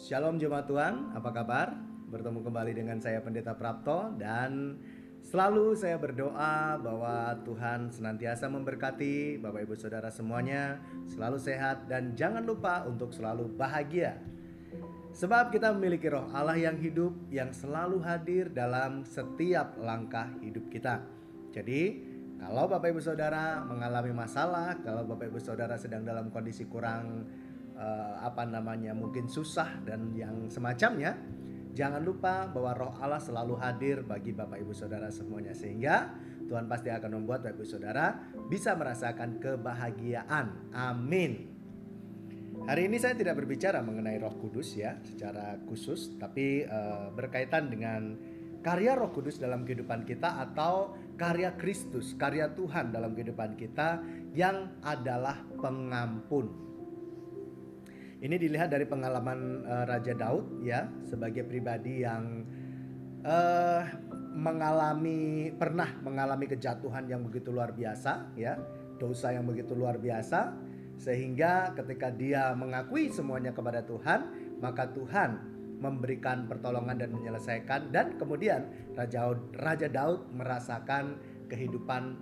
Shalom jemaat Tuhan, apa kabar? Bertemu kembali dengan saya Pendeta Prapto dan selalu saya berdoa bahwa Tuhan senantiasa memberkati Bapak Ibu Saudara semuanya, selalu sehat dan jangan lupa untuk selalu bahagia. Sebab kita memiliki roh Allah yang hidup yang selalu hadir dalam setiap langkah hidup kita. Jadi kalau Bapak Ibu Saudara mengalami masalah, kalau Bapak Ibu Saudara sedang dalam kondisi kurang mungkin susah dan yang semacamnya, jangan lupa bahwa roh Allah selalu hadir bagi Bapak Ibu Saudara semuanya, sehingga Tuhan pasti akan membuat Bapak Ibu Saudara bisa merasakan kebahagiaan. Amin. Hari ini saya tidak berbicara mengenai Roh Kudus ya secara khusus, tapi berkaitan dengan karya Roh Kudus dalam kehidupan kita atau karya Kristus, karya Tuhan dalam kehidupan kita yang adalah pengampun. Ini dilihat dari pengalaman Raja Daud ya, sebagai pribadi yang pernah mengalami kejatuhan yang begitu luar biasa ya, dosa yang begitu luar biasa, sehingga ketika dia mengakui semuanya kepada Tuhan, maka Tuhan memberikan pertolongan dan menyelesaikan, dan kemudian Raja Daud merasakan kehidupan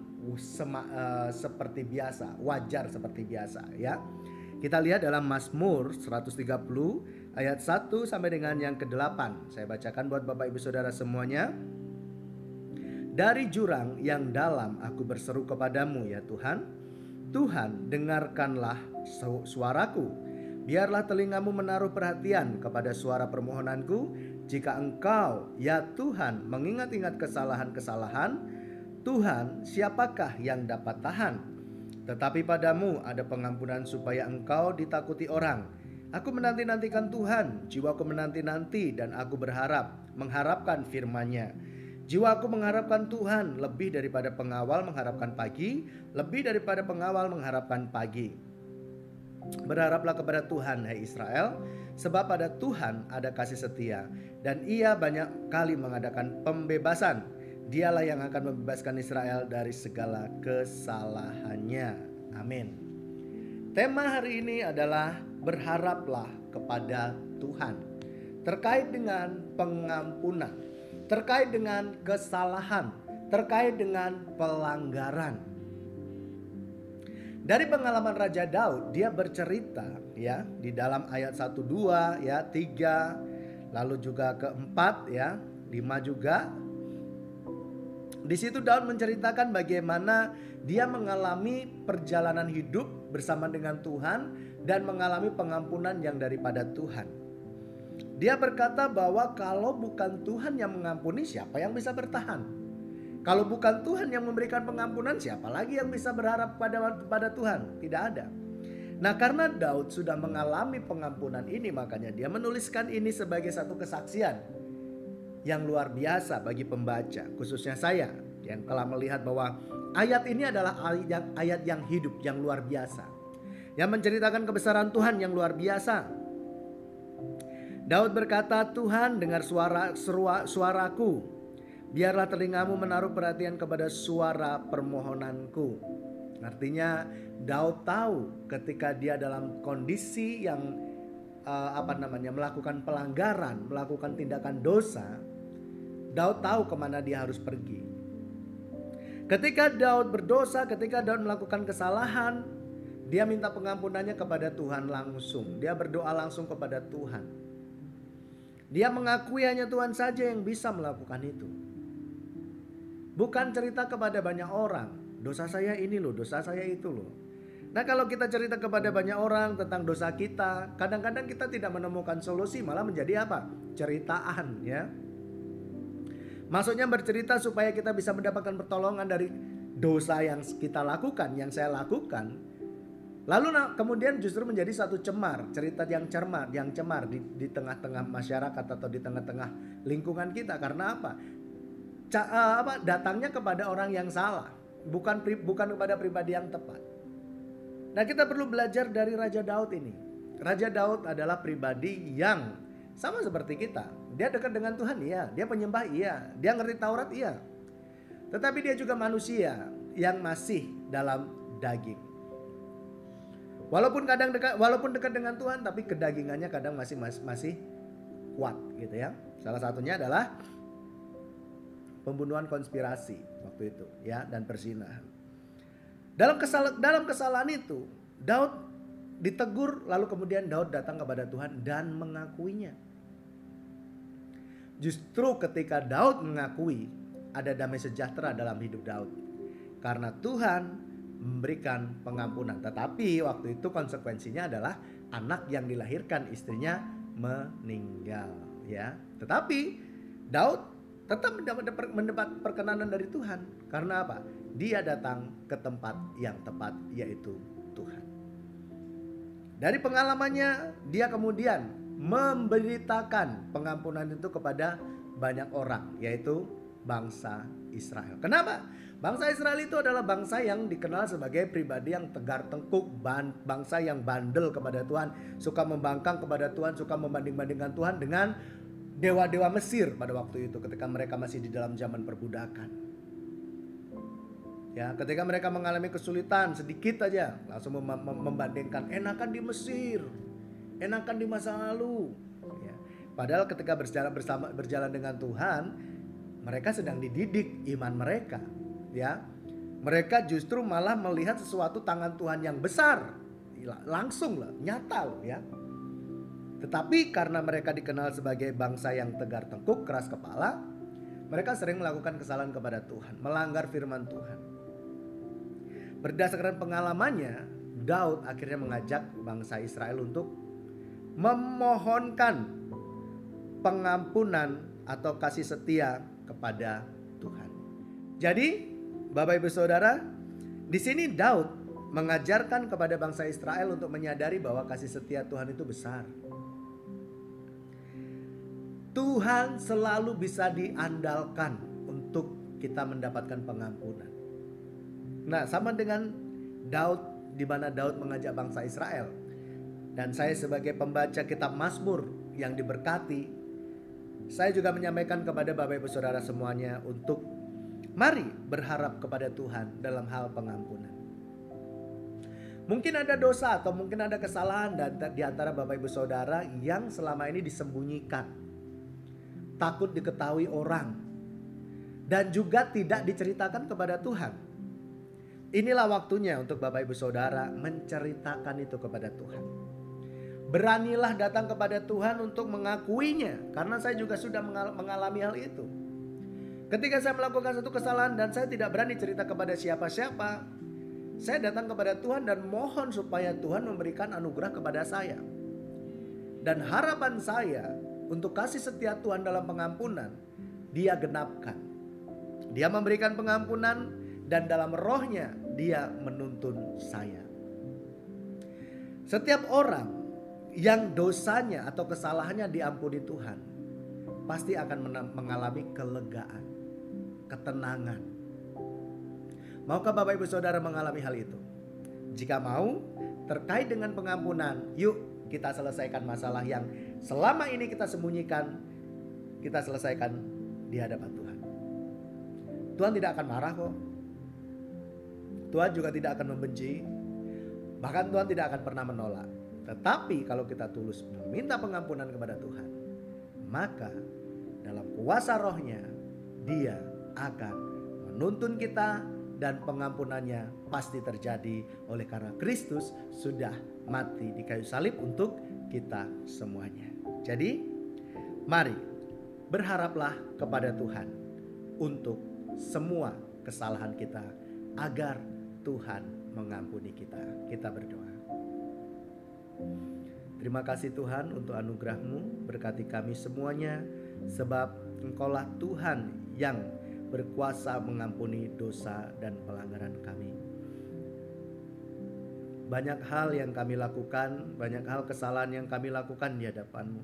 seperti biasa, wajar seperti biasa ya. Kita lihat dalam Mazmur 130 ayat 1 sampai dengan yang ke-8. Saya bacakan buat Bapak Ibu Saudara semuanya. Dari jurang yang dalam aku berseru kepadamu ya Tuhan. Tuhan, dengarkanlah suaraku. Biarlah telingamu menaruh perhatian kepada suara permohonanku. Jika Engkau, ya Tuhan, mengingat-ingat kesalahan-kesalahan, Tuhan, siapakah yang dapat tahan? Tetapi padamu ada pengampunan supaya Engkau ditakuti orang. Aku menanti-nantikan Tuhan, jiwaku menanti-nanti dan aku mengharapkan firman-Nya. Jiwaku mengharapkan Tuhan lebih daripada pengawal mengharapkan pagi, lebih daripada pengawal mengharapkan pagi. Berharaplah kepada Tuhan, hai Israel, sebab pada Tuhan ada kasih setia, dan Ia banyak kali mengadakan pembebasan. Dialah yang akan membebaskan Israel dari segala kesalahannya. Amin. Tema hari ini adalah berharaplah kepada Tuhan, terkait dengan pengampunan, terkait dengan kesalahan, terkait dengan pelanggaran. Dari pengalaman Raja Daud, dia bercerita ya di dalam ayat 1, 2 ya, 3, lalu juga ke-4 ya, 5 juga. Di situ Daud menceritakan bagaimana dia mengalami perjalanan hidup bersama dengan Tuhan dan mengalami pengampunan yang daripada Tuhan. Dia berkata bahwa kalau bukan Tuhan yang mengampuni, siapa yang bisa bertahan? Kalau bukan Tuhan yang memberikan pengampunan, siapa lagi yang bisa berharap pada Tuhan? Tidak ada. Nah, karena Daud sudah mengalami pengampunan ini, makanya dia menuliskan ini sebagai satu kesaksian yang luar biasa bagi pembaca, khususnya saya yang telah melihat bahwa ayat ini adalah ayat yang hidup, yang luar biasa, yang menceritakan kebesaran Tuhan yang luar biasa. Daud berkata, Tuhan, dengar suaraku. Biarlah telingamu menaruh perhatian kepada suara permohonanku. Artinya Daud tahu ketika dia dalam kondisi yang melakukan pelanggaran, melakukan tindakan dosa, Daud tahu kemana dia harus pergi. Ketika Daud berdosa, ketika Daud melakukan kesalahan, dia minta pengampunannya kepada Tuhan langsung. Dia berdoa langsung kepada Tuhan. Dia mengakui hanya Tuhan saja yang bisa melakukan itu. Bukan cerita kepada banyak orang, dosa saya ini loh, dosa saya itu loh. Nah, kalau kita cerita kepada banyak orang tentang dosa kita, kadang-kadang kita tidak menemukan solusi, malah menjadi apa? Ceritaan ya. Maksudnya bercerita supaya kita bisa mendapatkan pertolongan dari dosa yang kita lakukan, yang saya lakukan. Lalu kemudian justru menjadi satu cerita yang cemar di tengah-tengah masyarakat atau di tengah-tengah lingkungan kita. Karena apa? Datangnya kepada orang yang salah, bukan kepada pribadi yang tepat. Nah, kita perlu belajar dari Raja Daud ini. Raja Daud adalah pribadi yang sama seperti kita. Dia dekat dengan Tuhan, iya. Dia penyembah, iya. Dia ngerti Taurat, iya. Tetapi dia juga manusia yang masih dalam daging. Walaupun dekat dengan Tuhan, tapi kedagingannya kadang masih kuat gitu ya. Salah satunya adalah pembunuhan konspirasi waktu itu ya, dan perzinahan. Dalam kesalahan itu Daud ditegur, lalu kemudian Daud datang kepada Tuhan dan mengakuinya. Justru ketika Daud mengakui, ada damai sejahtera dalam hidup Daud. Karena Tuhan memberikan pengampunan. Tetapi waktu itu konsekuensinya adalah anak yang dilahirkan istrinya meninggal ya. Tetapi Daud tetap mendapat perkenanan dari Tuhan. Karena apa? Dia datang ke tempat yang tepat, yaitu Tuhan. Dari pengalamannya, dia kemudian memberitakan pengampunan itu kepada banyak orang, yaitu bangsa Israel. Kenapa? Bangsa Israel itu adalah bangsa yang dikenal sebagai pribadi yang tegar tengkuk, bangsa yang bandel kepada Tuhan, suka membangkang kepada Tuhan, suka membanding-bandingkan Tuhan dengan dewa-dewa Mesir pada waktu itu ketika mereka masih di dalam zaman perbudakan. Ya, ketika mereka mengalami kesulitan sedikit aja langsung membandingkan, enakan di Mesir, enakan di masa lalu. Ya. Padahal ketika berjalan dengan Tuhan, mereka sedang dididik iman mereka. Ya, mereka justru malah melihat sesuatu tangan Tuhan yang besar, langsung lah, nyata loh ya. Tetapi karena mereka dikenal sebagai bangsa yang tegar tengkuk, keras kepala, mereka sering melakukan kesalahan kepada Tuhan, melanggar firman Tuhan. Berdasarkan pengalamannya, Daud akhirnya mengajak bangsa Israel untuk memohonkan pengampunan atau kasih setia kepada Tuhan. Jadi, Bapak Ibu Saudara, di sini Daud mengajarkan kepada bangsa Israel untuk menyadari bahwa kasih setia Tuhan itu besar. Tuhan selalu bisa diandalkan untuk kita mendapatkan pengampunan. Nah, sama dengan Daud, di mana Daud mengajak bangsa Israel. Dan saya sebagai pembaca kitab Mazmur yang diberkati, saya juga menyampaikan kepada Bapak Ibu Saudara semuanya untuk mari berharap kepada Tuhan dalam hal pengampunan. Mungkin ada dosa atau mungkin ada kesalahan di antara Bapak Ibu Saudara yang selama ini disembunyikan, takut diketahui orang, dan juga tidak diceritakan kepada Tuhan. Inilah waktunya untuk Bapak Ibu Saudara menceritakan itu kepada Tuhan. Beranilah datang kepada Tuhan untuk mengakuinya, karena saya juga sudah mengalami hal itu. Ketika saya melakukan satu kesalahan dan saya tidak berani cerita kepada siapa-siapa, saya datang kepada Tuhan dan mohon supaya Tuhan memberikan anugerah kepada saya. Dan harapan saya untuk kasih setia Tuhan dalam pengampunan, Dia genapkan. Dia memberikan pengampunan dan dalam rohnya Dia menuntun saya. Setiap orang yang dosanya atau kesalahannya diampuni Tuhan pasti akan mengalami kelegaan, ketenangan. Maukah Bapak Ibu Saudara mengalami hal itu? Jika mau, terkait dengan pengampunan, yuk kita selesaikan masalah yang selama ini kita sembunyikan, kita selesaikan di hadapan Tuhan. Tuhan tidak akan marah kok. Tuhan juga tidak akan membenci. Bahkan Tuhan tidak akan pernah menolak. Tetapi kalau kita tulus meminta pengampunan kepada Tuhan, maka dalam kuasa rohnya Dia akan menuntun kita, dan pengampunannya pasti terjadi oleh karena Kristus sudah mati di kayu salib untuk kita semuanya. Jadi mari berharaplah kepada Tuhan untuk semua kesalahan kita, agar Tuhan mengampuni kita. Kita berdoa. Terima kasih Tuhan untuk anugerah-Mu, berkati kami semuanya, sebab Engkaulah Tuhan yang berkuasa mengampuni dosa dan pelanggaran kami. Banyak hal yang kami lakukan, banyak hal kesalahan yang kami lakukan di hadapan-Mu.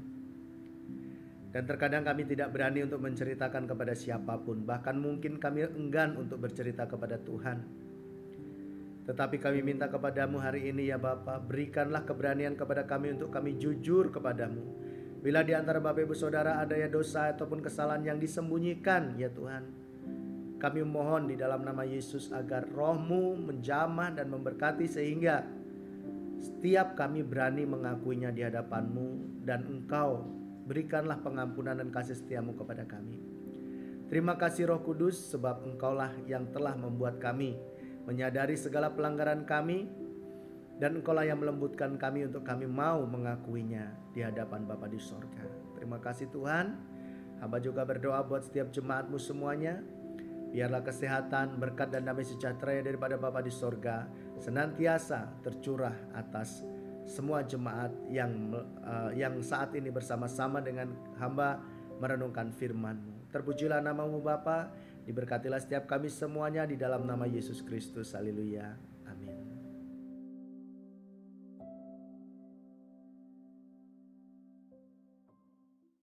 Dan terkadang kami tidak berani untuk menceritakan kepada siapapun, bahkan mungkin kami enggan untuk bercerita kepada Tuhan. Tetapi kami minta kepadamu hari ini ya Bapa, berikanlah keberanian kepada kami untuk kami jujur kepadamu. Bila di antara Bapak Ibu Saudara ada ya dosa ataupun kesalahan yang disembunyikan ya Tuhan, kami mohon di dalam nama Yesus agar roh-Mu menjamah dan memberkati, sehingga Setiap kami berani mengakuinya di hadapan-Mu, dan Engkau berikanlah pengampunan dan kasih setiamu kepada kami. Terima kasih Roh Kudus, sebab Engkaulah yang telah membuat kami menyadari segala pelanggaran kami, dan Engkaulah yang melembutkan kami untuk kami mau mengakuinya di hadapan Bapa di sorga. Terima kasih Tuhan. Hamba juga berdoa buat setiap jemaat-Mu semuanya. Biarlah kesehatan, berkat dan damai sejahtera daripada Bapa di sorga senantiasa tercurah atas semua jemaat yang saat ini bersama-sama dengan hamba merenungkan firman-Mu. Terpujilah nama-Mu Bapa, diberkatilah setiap kami semuanya di dalam nama Yesus Kristus. Haleluya.